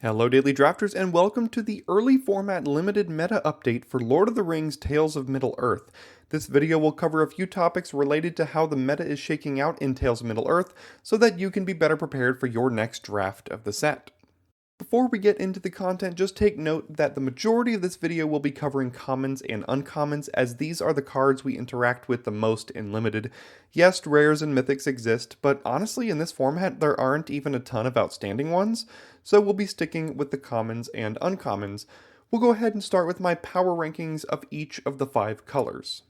Hello Daily Drafters and welcome to the early format limited meta update for Lord of the Rings Tales of Middle-earth. This video will cover a few topics related to how the meta is shaking out in Tales of Middle-earth so that you can be better prepared for your next draft of the set. Before we get into the content, just take note that the majority of this video will be covering commons and uncommons, as these are the cards we interact with the most in Limited. Yes, rares and mythics exist, but honestly in this format there aren't even a ton of outstanding ones, so we'll be sticking with the commons and uncommons. We'll go ahead and start with my power rankings of each of the 5 colors.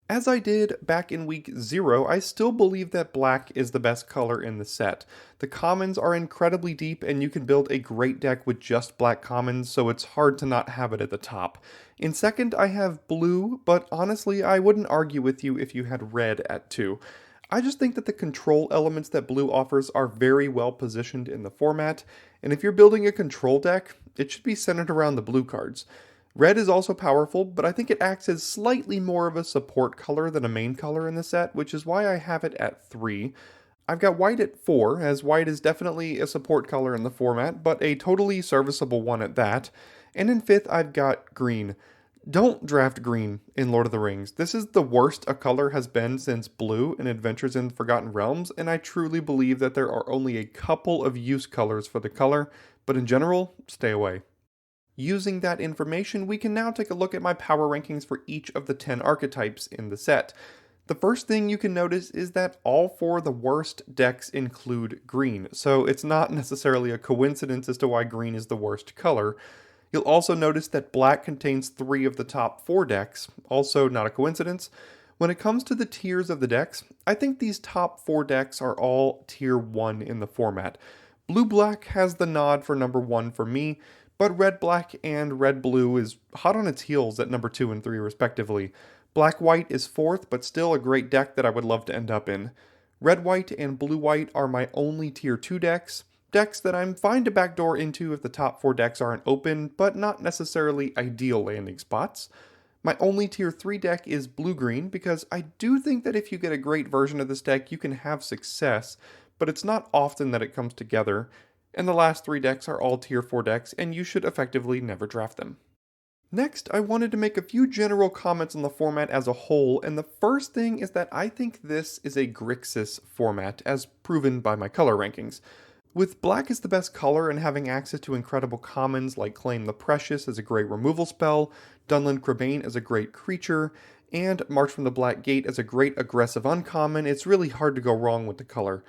As I did back in week 0, I still believe that black is the best color in the set. The commons are incredibly deep and you can build a great deck with just black commons, so it's hard to not have it at the top. In second, I have blue, but honestly I wouldn't argue with you if you had red at 2. I just think that the control elements that blue offers are very well positioned in the format, and if you're building a control deck, it should be centered around the blue cards. Red is also powerful, but I think it acts as slightly more of a support color than a main color in the set, which is why I have it at 3. I've got white at 4, as white is definitely a support color in the format, but a totally serviceable one at that. And in 5th, I've got green. Don't draft green in Lord of the Rings. This is the worst a color has been since blue in Adventures in Forgotten Realms, and I truly believe that there are only a couple of use colors for the color, but in general, stay away. Using that information, we can now take a look at my power rankings for each of the 10 archetypes in the set. The first thing you can notice is that all 4 of the worst decks include green, so it's not necessarily a coincidence as to why green is the worst color. You'll also notice that black contains 3 of the top 4 decks, also not a coincidence. When it comes to the tiers of the decks, I think these top 4 decks are all tier 1 in the format. Blue-black has the nod for number 1 for me, but red-black and red-blue is hot on its heels at number 2 and 3 respectively. Black-white is 4th, but still a great deck that I would love to end up in. Red-white and blue-white are my only tier 2 decks that I'm fine to backdoor into if the top 4 decks aren't open, but not necessarily ideal landing spots. My only tier 3 deck is blue-green, because I do think that if you get a great version of this deck you can have success, but it's not often that it comes together. And the last 3 decks are all tier 4 decks, and you should effectively never draft them. Next, I wanted to make a few general comments on the format as a whole, and the first thing is that I think this is a Grixis format, as proven by my color rankings. With black as the best color and having access to incredible commons like Claim the Precious as a great removal spell, Dunland Crabane as a great creature, and March from the Black Gate as a great aggressive uncommon, it's really hard to go wrong with the color.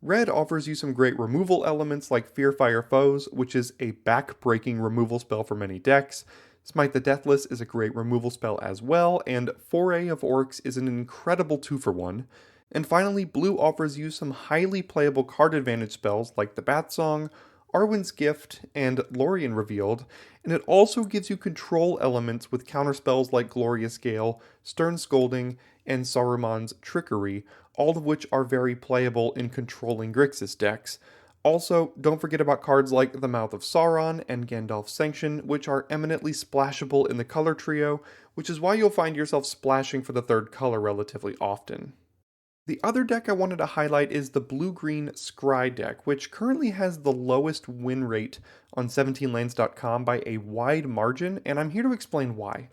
Red offers you some great removal elements like Fearfire Foes, which is a back-breaking removal spell for many decks. Smite the Deathless is a great removal spell as well, and Foray of Orcs is an incredible 2-for-1. And finally, blue offers you some highly playable card advantage spells like the Bat Song, Arwen's Gift, and Lorien Revealed, and it also gives you control elements with counterspells like Glorious Gale, Stern Scolding, and Saruman's Trickery, all of which are very playable in controlling Grixis decks. Also, don't forget about cards like the Mouth of Sauron and Gandalf's Sanction, which are eminently splashable in the color trio, which is why you'll find yourself splashing for the 3rd color relatively often. The other deck I wanted to highlight is the blue-green Scry deck, which currently has the lowest win rate on 17lanes.com by a wide margin, and I'm here to explain why.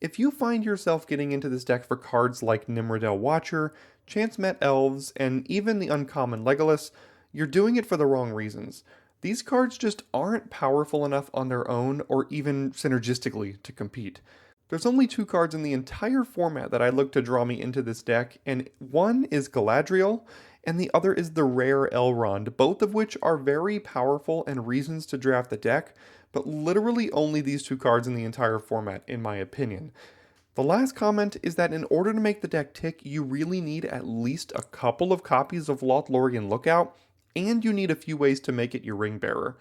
If you find yourself getting into this deck for cards like Nimrodel Watcher, Chance-Met Elves, and even the uncommon Legolas, you're doing it for the wrong reasons. These cards just aren't powerful enough on their own or even synergistically to compete. There's only 2 cards in the entire format that I look to draw me into this deck, and one is Galadriel, and the other is the rare Elrond, both of which are very powerful and reasons to draft the deck, but literally only these 2 cards in the entire format, in my opinion. The last comment is that in order to make the deck tick, you really need at least a couple of copies of Lothlorien Lookout, and you need a few ways to make it your ring bearer.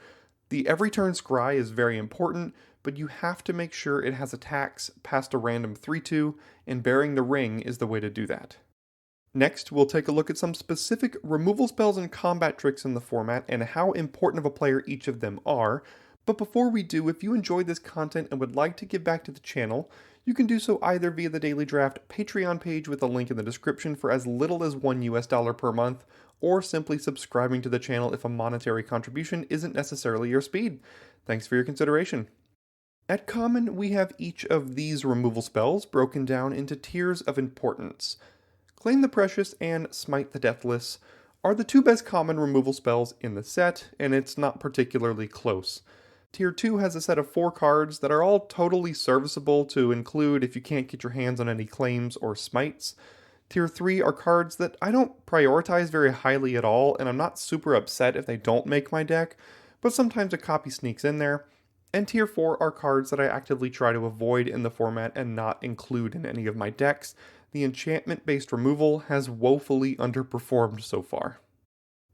The every turn Scry is very important, but you have to make sure it has attacks past a random 3/2, and bearing the ring is the way to do that. Next, we'll take a look at some specific removal spells and combat tricks in the format and how important of a player each of them are. But before we do, if you enjoyed this content and would like to give back to the channel, you can do so either via the Daily Draft Patreon page with a link in the description for as little as $1 per month, or simply subscribing to the channel if a monetary contribution isn't necessarily your speed. Thanks for your consideration. At common, we have each of these removal spells broken down into tiers of importance. Claim the Precious and Smite the Deathless are the two best common removal spells in the set, and it's not particularly close. Tier 2 has a set of 4 cards that are all totally serviceable to include if you can't get your hands on any claims or smites. Tier 3 are cards that I don't prioritize very highly at all, and I'm not super upset if they don't make my deck, but sometimes a copy sneaks in there. And Tier 4 are cards that I actively try to avoid in the format and not include in any of my decks. The enchantment-based removal has woefully underperformed so far.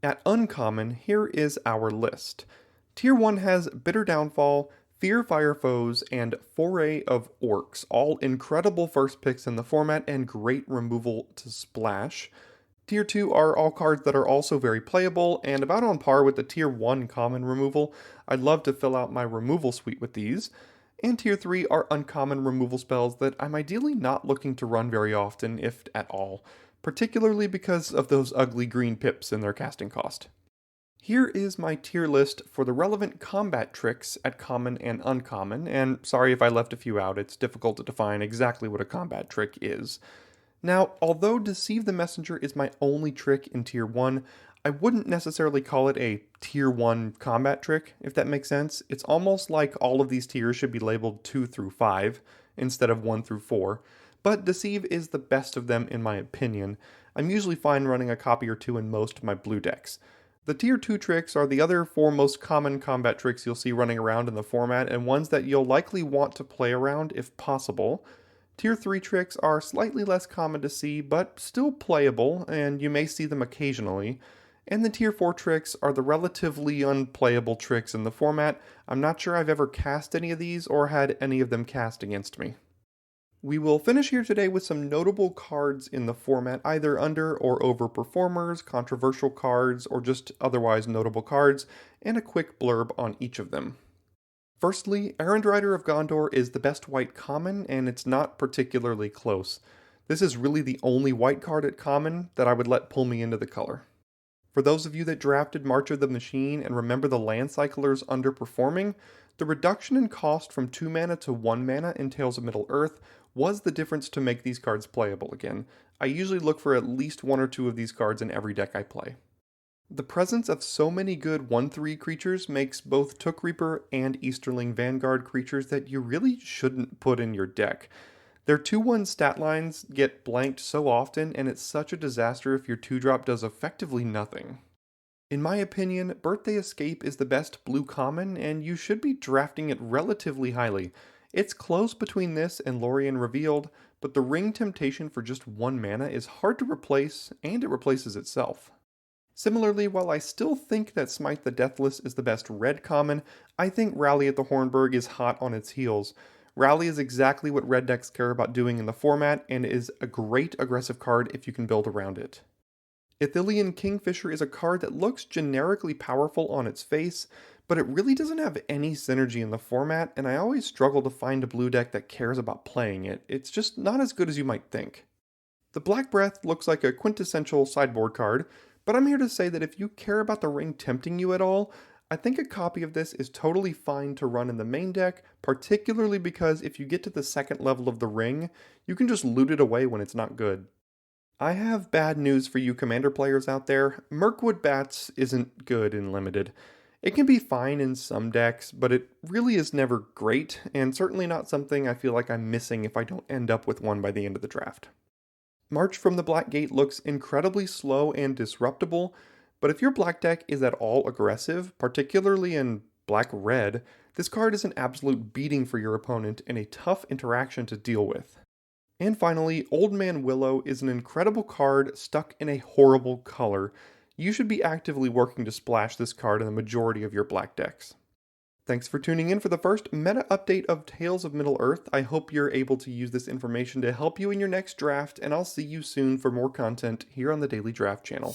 At uncommon, here is our list. Tier 1 has Bitter Downfall, Fear Fire Foes, and Foray of Orcs, all incredible first picks in the format and great removal to splash. Tier 2 are all cards that are also very playable and about on par with the Tier 1 common removal. I'd love to fill out my removal suite with these. And Tier 3 are uncommon removal spells that I'm ideally not looking to run very often, if at all, particularly because of those ugly green pips in their casting cost. Here is my tier list for the relevant combat tricks at common and uncommon, and sorry if I left a few out, it's difficult to define exactly what a combat trick is. Now, although Deceive the Messenger is my only trick in Tier 1, I wouldn't necessarily call it a Tier 1 combat trick, if that makes sense. It's almost like all of these tiers should be labeled 2 through 5, instead of 1 through 4, but Deceive is the best of them in my opinion. I'm usually fine running a copy or two in most of my blue decks. The Tier 2 tricks are the other 4 most common combat tricks you'll see running around in the format, and ones that you'll likely want to play around if possible. Tier 3 tricks are slightly less common to see, but still playable, and you may see them occasionally. And the Tier 4 tricks are the relatively unplayable tricks in the format. I'm not sure I've ever cast any of these or had any of them cast against me. We will finish here today with some notable cards in the format, either under or over performers, controversial cards, or just otherwise notable cards, and a quick blurb on each of them. Firstly, Errand-Rider of Gondor is the best white common, and it's not particularly close. This is really the only white card at common that I would let pull me into the color. For those of you that drafted March of the Machine and remember the Landcyclers underperforming, the reduction in cost from 2 mana to 1 mana in Tales of Middle-earth was the difference to make these cards playable again. I usually look for at least 1 or 2 of these cards in every deck I play. The presence of so many good 1/3 creatures makes both Took Reaper and Easterling Vanguard creatures that you really shouldn't put in your deck. Their 2/1 stat lines get blanked so often, and it's such a disaster if your 2-drop does effectively nothing. In my opinion, Birthday Escape is the best blue common, and you should be drafting it relatively highly. It's close between this and Lorien Revealed, but the Ring Temptation for just 1 mana is hard to replace, and it replaces itself. Similarly, while I still think that Smite the Deathless is the best red common, I think Rally at the Hornburg is hot on its heels. Rally is exactly what red decks care about doing in the format, and is a great aggressive card if you can build around it. Ithilien Kingfisher is a card that looks generically powerful on its face, but it really doesn't have any synergy in the format, and I always struggle to find a blue deck that cares about playing it. It's just not as good as you might think. The Black Breath looks like a quintessential sideboard card, but I'm here to say that if you care about the ring tempting you at all, I think a copy of this is totally fine to run in the main deck, particularly because if you get to the second level of the ring, you can just loot it away when it's not good. I have bad news for you Commander players out there. Mirkwood Bats isn't good in Limited. It can be fine in some decks, but it really is never great, and certainly not something I feel like I'm missing if I don't end up with one by the end of the draft. March from the Black Gate looks incredibly slow and disruptible, but if your black deck is at all aggressive, particularly in black-red, this card is an absolute beating for your opponent and a tough interaction to deal with. And finally, Old Man Willow is an incredible card stuck in a horrible color. You should be actively working to splash this card in the majority of your black decks. Thanks for tuning in for the first meta update of Tales of Middle-earth. I hope you're able to use this information to help you in your next draft, and I'll see you soon for more content here on the Daily Draft channel.